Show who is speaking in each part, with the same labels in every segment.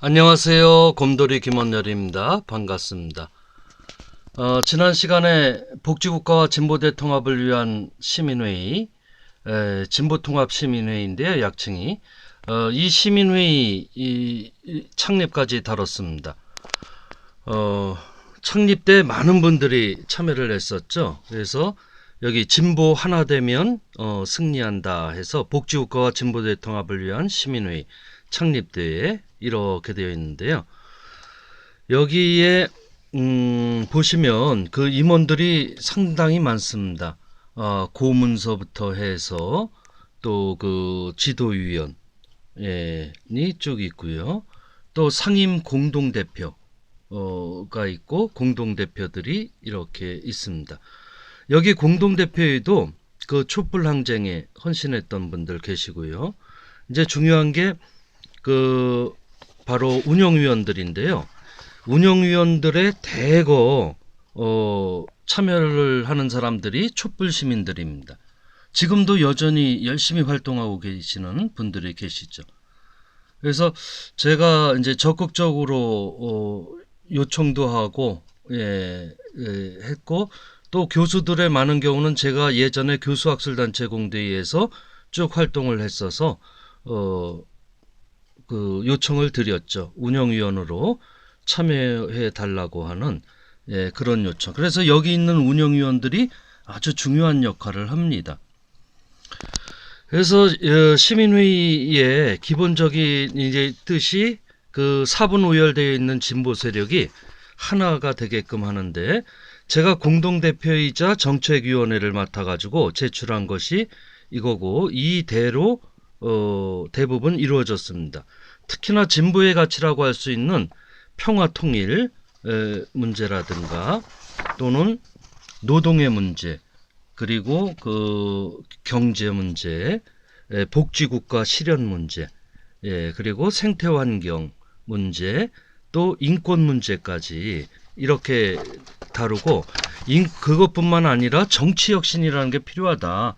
Speaker 1: 안녕하세요. 곰돌이 김원열입니다. 반갑습니다. 지난 시간에 복지국가와 진보대 통합을 위한 시민회의, 진보통합시민회의인데요. 약칭이. 이 시민회의 창립까지 다뤘습니다. 창립 때 많은 분들이 참여를 했었죠. 그래서 여기 진보 하나 되면 승리한다 해서 복지국가와 진보대 통합을 위한 시민회의 창립대회에 이렇게 되어 있는데요. 여기에 보시면 그 임원들이 상당히 많습니다. 고문서부터 해서 또 그 지도위원이 쭉 있고요. 또 상임 공동대표가 있고 공동대표들이 이렇게 있습니다. 여기 공동대표에도 그 촛불 항쟁에 헌신했던 분들 계시고요. 이제 중요한 게 바로 운영위원들인데요. 운영위원들의 대거 참여를 하는 사람들이 촛불 시민들입니다. 지금도 여전히 열심히 활동하고 계시는 분들이 계시죠. 그래서 제가 이제 적극적으로 요청도 하고 했고, 또 교수들의 많은 경우는 제가 예전에 교수학술단체 공대에서 쭉 활동을 했어서 그 요청을 드렸죠. 운영위원으로 참여해 달라고 하는 그런 요청. 그래서 여기 있는 운영위원들이 아주 중요한 역할을 합니다. 그래서 시민회의의 기본적인 이제 뜻이 그 사분오열되어 있는 진보 세력이 하나가 되게끔 하는데, 제가 공동대표이자 정책위원회를 맡아가지고 제출한 것이 이거고, 이대로 대부분 이루어졌습니다. 특히나 진보의 가치라고 할 수 있는 평화 통일 문제라든가 또는 노동의 문제, 그리고 그 경제 문제, 복지국가 실현 문제, 그리고 생태환경 문제, 또 인권 문제까지 이렇게 다루고, 그것뿐만 아니라 정치 혁신이라는 게 필요하다.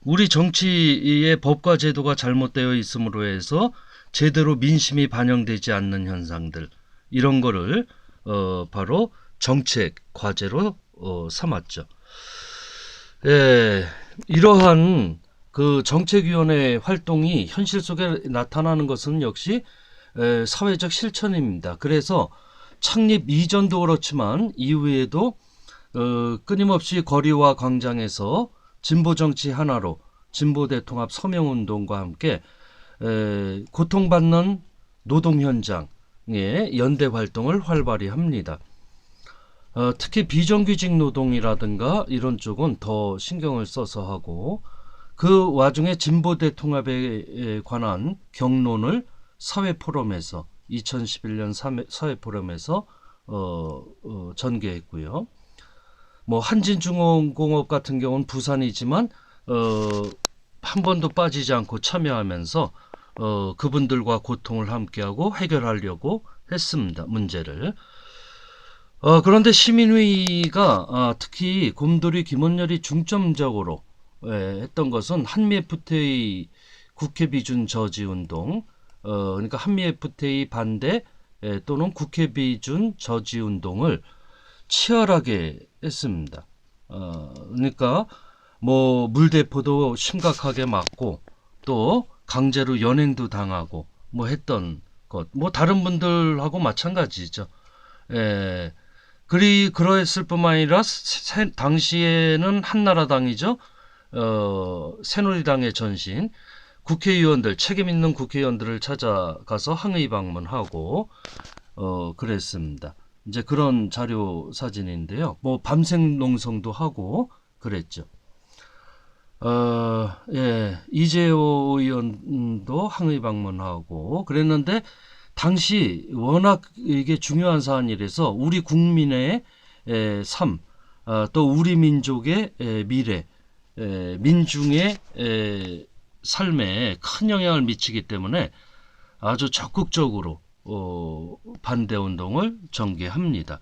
Speaker 1: 우리 정치의 법과 제도가 잘못되어 있음으로 해서 제대로 민심이 반영되지 않는 현상들, 이런 거를 바로 정책 과제로 삼았죠. 이러한 그 정책위원회 활동이 현실 속에 나타나는 것은 역시 사회적 실천입니다. 그래서 창립 이전도 그렇지만 이후에도 끊임없이 거리와 광장에서 진보 정치 하나로 진보대 통합 서명운동과 함께 고통받는 노동 현장의 연대 활동을 활발히 합니다. 특히 비정규직 노동이라든가 이런 쪽은 더 신경을 써서 하고, 그 와중에 진보대 통합에 관한 경론을 사회포럼에서 2011년 사회포럼에서 전개했고요. 뭐 한진중공업 같은 경우는 부산이지만 한 번도 빠지지 않고 참여하면서 그분들과 고통을 함께하고 해결하려고 했습니다. 문제를. 그런데 시민회의가 특히 곰돌이 김원열이 중점적으로 했던 것은 한미 FTA 국회 비준 저지 운동, 그러니까 한미 FTA 반대 또는 국회 비준 저지 운동을 치열하게 했습니다. 그러니까 뭐 물대포도 심각하게 맞고, 또 강제로 연행도 당하고 뭐 했던 것, 뭐 다른 분들하고 마찬가지죠. 그러했을 뿐만 아니라 당시에는 한나라당이죠. 새누리당의 전신 국회의원들, 책임 있는 국회의원들을 찾아가서 항의 방문하고 그랬습니다. 이제 그런 자료 사진인데요. 뭐 밤샘 농성도 하고 그랬죠. 이재호 의원도 항의 방문하고 그랬는데, 당시 워낙 이게 중요한 사안이라서 우리 국민의 삶, 또 우리 민족의 미래, 민중의 삶에 큰 영향을 미치기 때문에 아주 적극적으로 반대 운동을 전개합니다.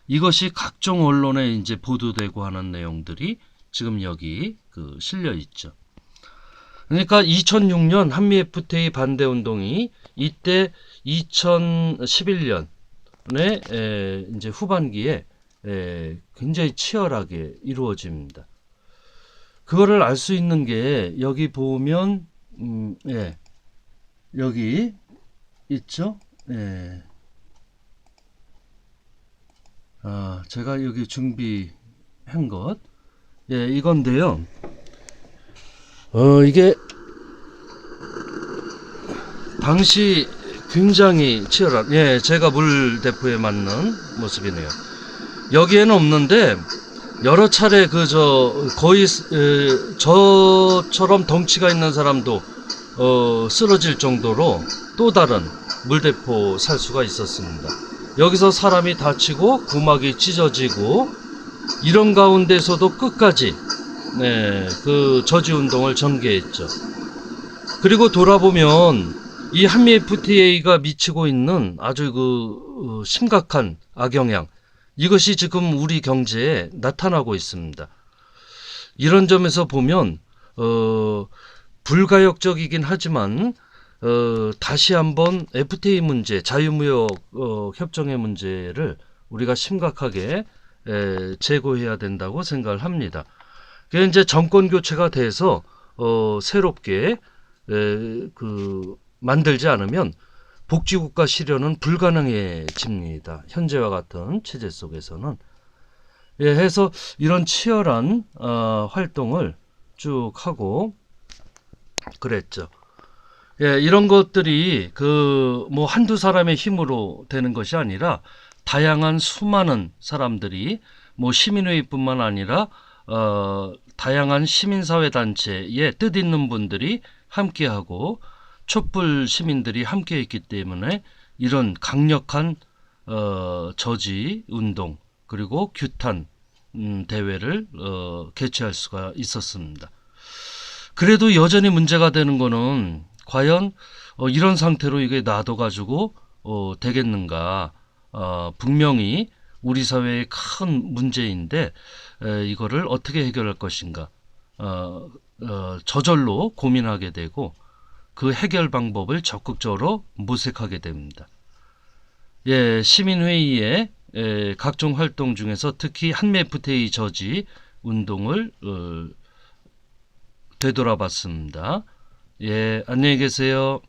Speaker 1: 이것이 각종 언론에 이제 보도되고 하는 내용들이 지금 여기 실려 있죠. 그러니까 2006년 한미 FTA 반대 운동이 이때 2011년에 이제 후반기에 굉장히 치열하게 이루어집니다. 그거를 알 수 있는 게 여기 보면 여기 있죠? 제가 여기 준비한 것 이건데요. 이게 당시 굉장히 치열한 제가 물대포에 맞는 모습이네요. 여기에는 없는데 여러 차례 거의 저처럼 덩치가 있는 사람도 쓰러질 정도로 또 다른 물대포 살수가 있었습니다. 여기서 사람이 다치고 구막이 찢어지고 이런 가운데서도 끝까지 그 저지 운동을 전개했죠. 그리고 돌아보면 이 한미 FTA가 미치고 있는 아주 심각한 악영향, 이것이 지금 우리 경제에 나타나고 있습니다. 이런 점에서 보면 불가역적이긴 하지만 다시 한번 FTA 문제, 자유무역 협정의 문제를 우리가 심각하게 제고해야 된다고 생각을 합니다. 그게 이제 정권 교체가 돼서 새롭게 만들지 않으면 복지국가 실현은 불가능해집니다. 현재와 같은 체제 속에서는. 해서 이런 치열한 활동을 쭉 하고 그랬죠. 이런 것들이 뭐 한두 사람의 힘으로 되는 것이 아니라 다양한 수많은 사람들이 뭐 시민회의뿐만 아니라 다양한 시민사회 단체의 뜻 있는 분들이 함께하고 촛불 시민들이 함께했기 때문에 이런 강력한 저지 운동 그리고 규탄 대회를 개최할 수가 있었습니다. 그래도 여전히 문제가 되는 거는 과연 이런 상태로 이게 놔둬가지고 되겠는가? 분명히 우리 사회의 큰 문제인데 이거를 어떻게 해결할 것인가? 저절로 고민하게 되고 그 해결 방법을 적극적으로 모색하게 됩니다. 시민회의의 각종 활동 중에서 특히 한미 FTA 저지 운동을 되돌아봤습니다. 안녕히 계세요.